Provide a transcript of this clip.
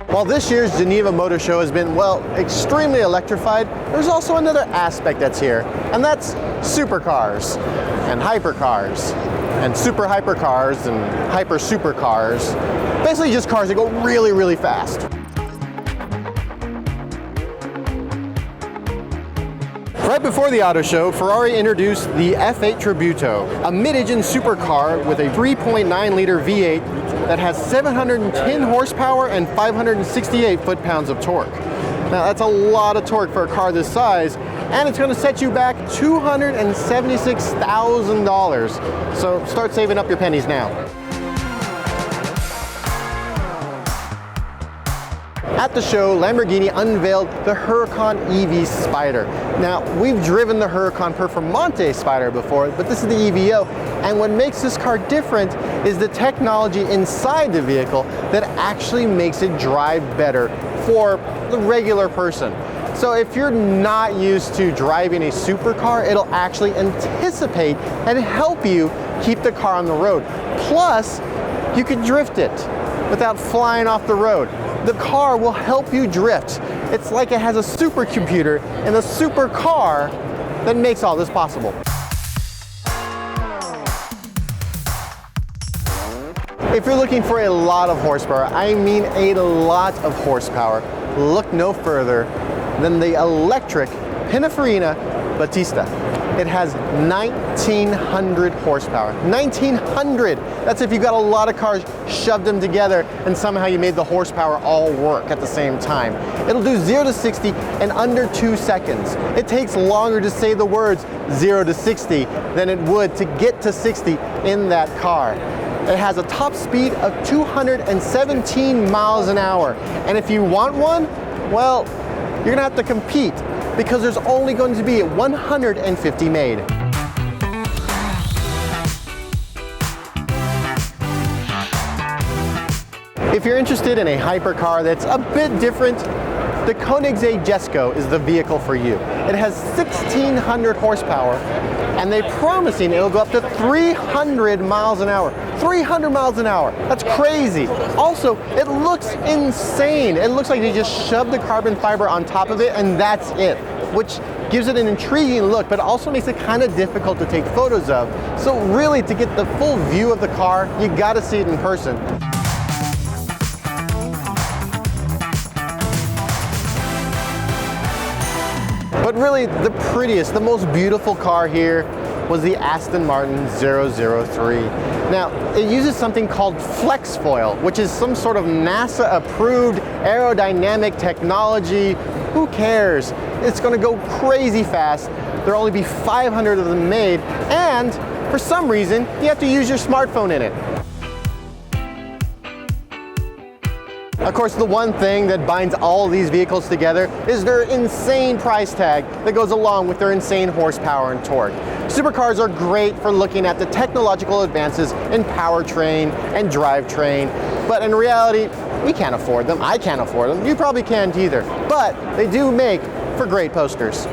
While this year's Geneva Motor Show has been, well, extremely electrified, there's also another aspect that's here, and that's supercars and hypercars and super hypercars and hyper supercars. Basically just cars that go really, really fast. Right before the auto show, Ferrari introduced the F8 Tributo, a mid-engine supercar with a 3.9-liter V8 that has 710 horsepower and 568 foot-pounds of torque. Now that's a lot of torque for a car this size, and it's going to set you back $276,000. So start saving up your pennies now. At the show, Lamborghini unveiled the Huracan EV Spider. Now, we've driven the Huracan Performante Spider before, but this is the EVO, and what makes this car different is the technology inside the vehicle that actually makes it drive better for the regular person. So if you're not used to driving a supercar, it'll actually anticipate and help you keep the car on the road. Plus, you can drift it without flying off the road. The car will help you drift. It's like it has a supercomputer and a supercar that makes all this possible. If you're looking for a lot of horsepower, I mean a lot of horsepower, look no further than the electric Pininfarina Battista. It has 1,900 horsepower. 1,900! That's if you got a lot of cars, shoved them together, and somehow you made the horsepower all work at the same time. It'll do 0 to 60 in under 2 seconds. It takes longer to say the words 0 to 60 than it would to get to 60 in that car. It has a top speed of 217 miles an hour. And if you want one, well, you're gonna have to compete, because there's only going to be 150 made. If you're interested in a hypercar that's a bit different, the Koenigsegg Jesko is the vehicle for you. It has 1,600 horsepower, and they're promising it'll go up to 300 miles an hour. 300 miles an hour, that's crazy. Also, it looks insane. It looks like they just shoved the carbon fiber on top of it and that's it, which gives it an intriguing look, but also makes it kind of difficult to take photos of. So really, to get the full view of the car, you gotta see it in person. But really, the prettiest, the most beautiful car here was the Aston Martin 003. Now, it uses something called flex foil, which is some sort of NASA-approved aerodynamic technology. Who cares? It's gonna go crazy fast. There'll only be 500 of them made, and for some reason, you have to use your smartphone in it. Of course, the one thing that binds all these vehicles together is their insane price tag that goes along with their insane horsepower and torque. Supercars are great for looking at the technological advances in powertrain and drivetrain, but in reality, we can't afford them. I can't afford them. You probably can't either. But they do make for great posters.